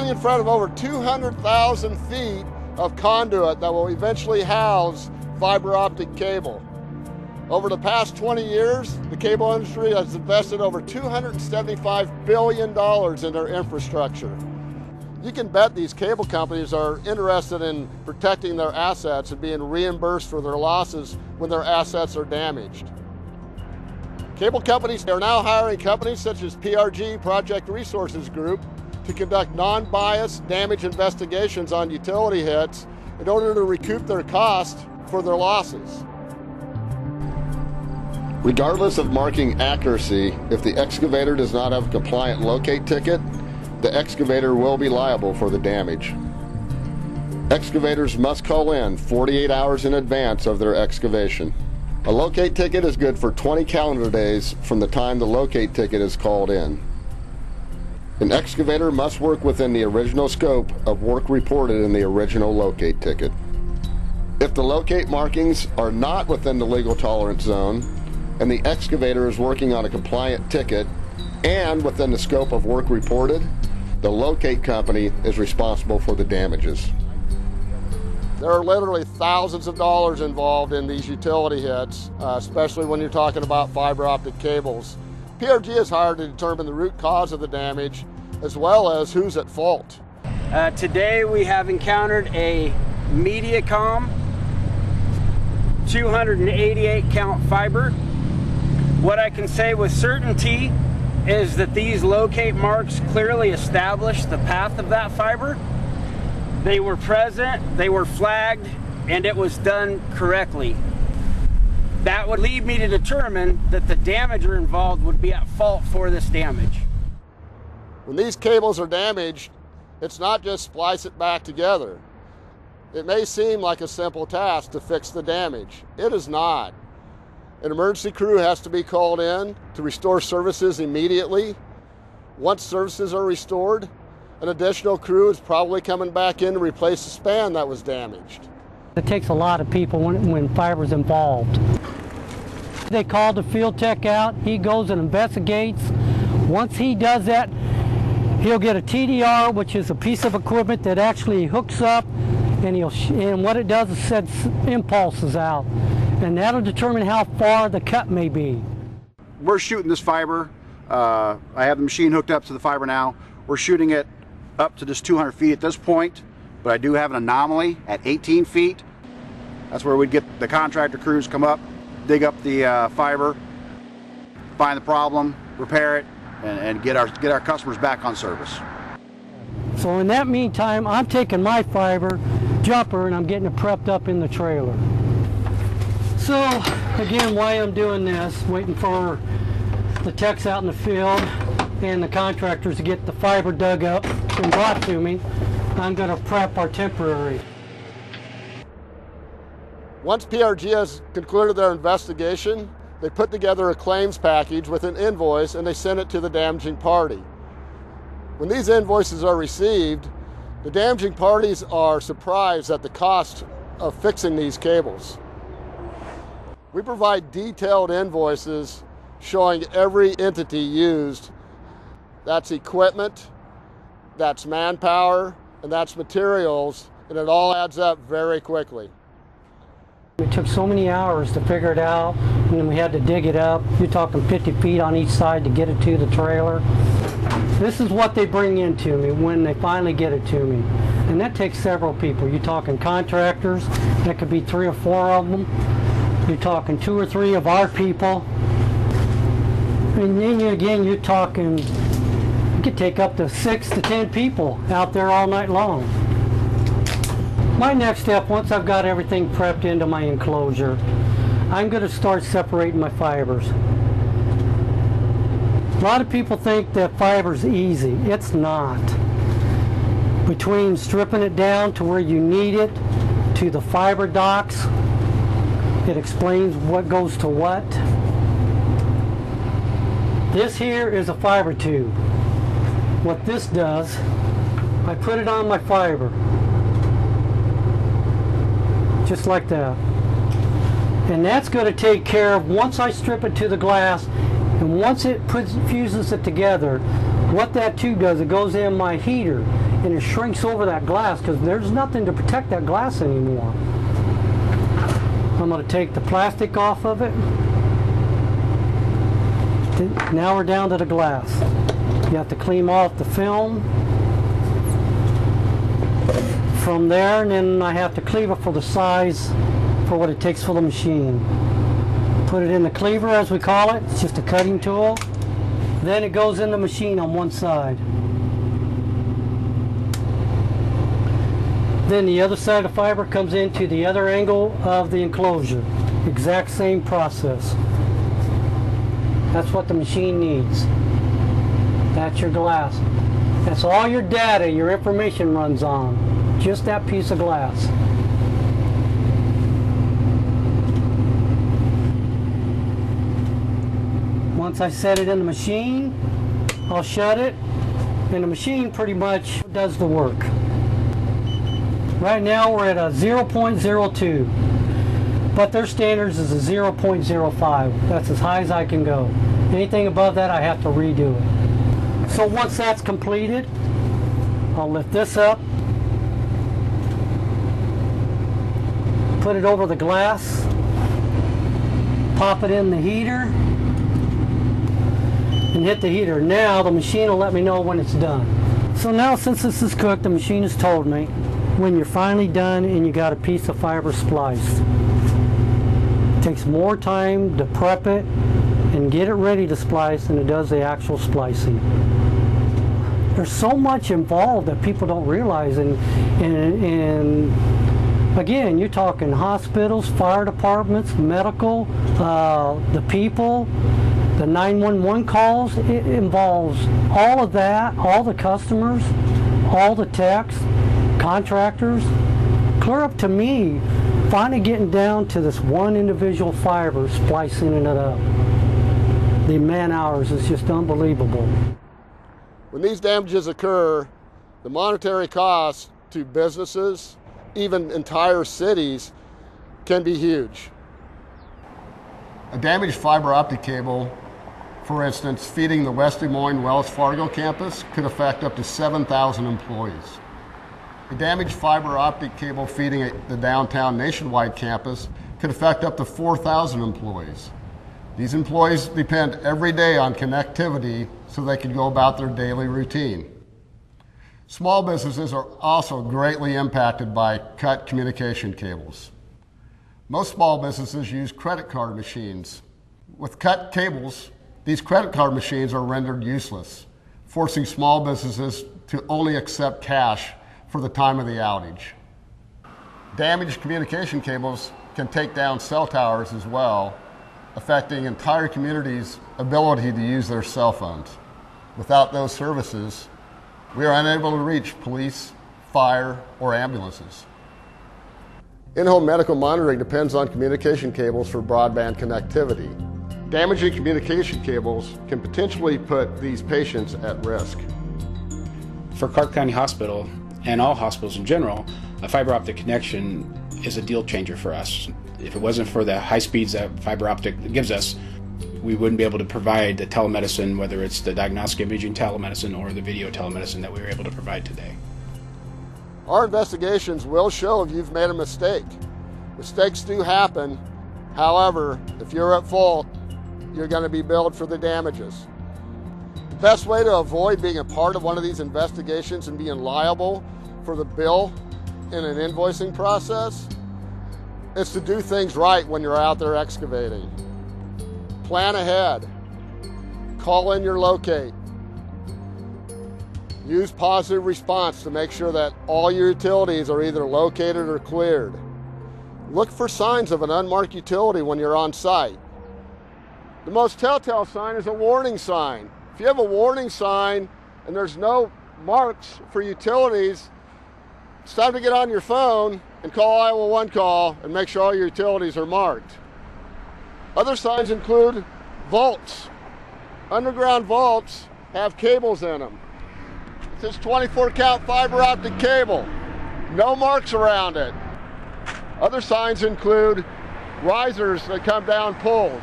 standing in front of over 200,000 feet of conduit that will eventually house fiber optic cable. Over the past 20 years, the cable industry has invested over $275 billion in their infrastructure. You can bet these cable companies are interested in protecting their assets and being reimbursed for their losses when their assets are damaged. Cable companies are now hiring companies such as PRG, Project Resources Group, to conduct non-biased damage investigations on utility hits in order to recoup their cost for their losses. Regardless of marking accuracy, if the excavator does not have a compliant locate ticket, the excavator will be liable for the damage. Excavators must call in 48 hours in advance of their excavation. A locate ticket is good for 20 calendar days from the time the locate ticket is called in. An excavator must work within the original scope of work reported in the original locate ticket. If the locate markings are not within the legal tolerance zone, and the excavator is working on a compliant ticket and within the scope of work reported, the locate company is responsible for the damages. There are literally thousands of dollars involved in these utility hits, especially when you're talking about fiber optic cables. PRG is hired to determine the root cause of the damage as well as who's at fault. Today we have encountered a Mediacom 288 count fiber. What I can say with certainty is that these locate marks clearly establish the path of that fiber. They were present, they were flagged, and it was done correctly. That would lead me to determine that the damager involved would be at fault for this damage. When these cables are damaged, it's not just splice it back together. It may seem like a simple task to fix the damage. It is not. An emergency crew has to be called in to restore services immediately. Once services are restored, an additional crew is probably coming back in to replace the span that was damaged. It takes a lot of people when fiber's involved. They call the field tech out, he goes and investigates. Once he does that, he'll get a TDR, which is a piece of equipment that actually hooks up, and what it does is sends impulses out. And that'll determine how far the cut may be. We're shooting this fiber. I have the machine hooked up to the fiber now. We're shooting it up to just 200 feet at this point, but I do have an anomaly at 18 feet. That's where we'd get the contractor crews come up, dig up the fiber, find the problem, repair it, and get our customers back on service. So in that meantime, I'm taking my fiber jumper and I'm getting it prepped up in the trailer. So again, why I'm doing this, waiting for the techs out in the field and the contractors to get the fiber dug up and brought to me, I'm going to prep our temporary. Once PRG has concluded their investigation, they put together a claims package with an invoice and they send it to the damaging party. When these invoices are received, the damaging parties are surprised at the cost of fixing these cables. We provide detailed invoices showing every entity used. That's equipment, that's manpower, and that's materials, and it all adds up very quickly. It took so many hours to figure it out, and then we had to dig it up. You're talking 50 feet on each side to get it to the trailer. This is what they bring in to me when they finally get it to me. And that takes several people. You're talking contractors, that could be 3 or 4 of them. You're talking 2 or 3 of our people. And then again, you're talking, you could take up to 6 to 10 people out there all night long. My next step, once I've got everything prepped into my enclosure, I'm going to start separating my fibers. A lot of people think that fiber's easy. It's not. Between stripping it down to where you need it, to the fiber docks, it explains what goes to what. This here is a fiber tube. What this does, I put it on my fiber. Just like that. And that's going to take care of, once I strip it to the glass, and once it fuses it together, what that tube does, it goes in my heater. and it shrinks over that glass because there's nothing to protect that glass anymore. I'm going to take the plastic off of it. Now we're down to the glass. You have to clean off the film from there, and then I have to cleave it for the size for what it takes for the machine. Put it in the cleaver, as we call it. It's just a cutting tool. Then it goes in the machine on one side. Then the other side of the fiber comes into the other angle of the enclosure. Exact same process. That's what the machine needs. That's your glass. That's all your data, your information runs on. Just that piece of glass. Once I set it in the machine, I'll shut it, and the machine pretty much does the work. Right now we're at a 0.02, but their standards is a 0.05. That's as high as I can go. Anything above that I have to redo it. So once that's completed, I'll lift this up, put it over the glass, pop it in the heater, and hit the heater. Now the machine will let me know when it's done. So now, since this is cooked, the machine has told me when you're finally done and you got a piece of fiber spliced. It takes more time to prep it and get it ready to splice than it does the actual splicing. There's so much involved that people don't realize, and again, you're talking hospitals, fire departments, medical, the people, the 911 calls. It involves all of that, all the customers, all the techs, contractors, clear up to me, finally getting down to this one individual fiber, splicing it up. The man hours is just unbelievable. When these damages occur, the monetary cost to businesses, even entire cities, can be huge. A damaged fiber optic cable, for instance, feeding the West Des Moines Wells Fargo campus, could affect up to 7,000 employees. A damaged fiber optic cable feeding the downtown Nationwide campus could affect up to 4,000 employees. These employees depend every day on connectivity so they can go about their daily routine. Small businesses are also greatly impacted by cut communication cables. Most small businesses use credit card machines. With cut cables, these credit card machines are rendered useless, forcing small businesses to only accept cash for the time of the outage. Damaged communication cables can take down cell towers as well, affecting entire communities' ability to use their cell phones. Without those services, we are unable to reach police, fire, or ambulances. In-home medical monitoring depends on communication cables for broadband connectivity. Damaging communication cables can potentially put these patients at risk. For Clark County Hospital, and all hospitals in general, a fiber optic connection is a deal changer for us. If it wasn't for the high speeds that fiber optic gives us, we wouldn't be able to provide the telemedicine, whether it's the diagnostic imaging telemedicine or the video telemedicine that we were able to provide today. Our investigations will show if you've made a mistake. Mistakes do happen. However, if you're at fault, you're going to be billed for the damages. The best way to avoid being a part of one of these investigations and being liable for the bill in an invoicing process is to do things right when you're out there excavating. Plan ahead. Call in your locate. Use positive response to make sure that all your utilities are either located or cleared. Look for signs of an unmarked utility when you're on site. The most telltale sign is a warning sign. If you have a warning sign and there's no marks for utilities, it's time to get on your phone and call Iowa One Call and make sure all your utilities are marked. Other signs include vaults. Underground vaults have cables in them. This is 24-count fiber optic cable. No marks around it. Other signs include risers that come down poles.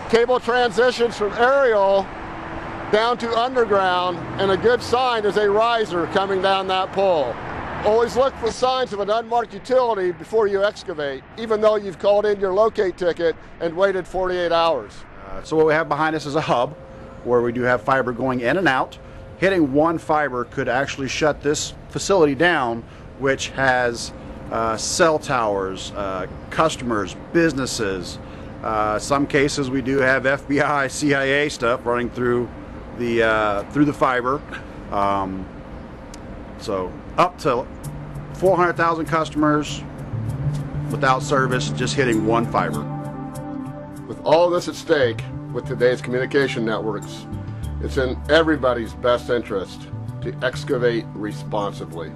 Cable transitions from aerial down to underground, and a good sign is a riser coming down that pole. Always look for signs of an unmarked utility before you excavate, even though you've called in your locate ticket and waited 48 hours. So what we have behind us is a hub where we do have fiber going in and out. Hitting one fiber could actually shut this facility down, which has cell towers, customers, businesses. Some cases we do have FBI, CIA stuff running through the fiber. So up to 400,000 customers without service, just hitting one fiber. With all this at stake with today's communication networks, it's in everybody's best interest to excavate responsibly.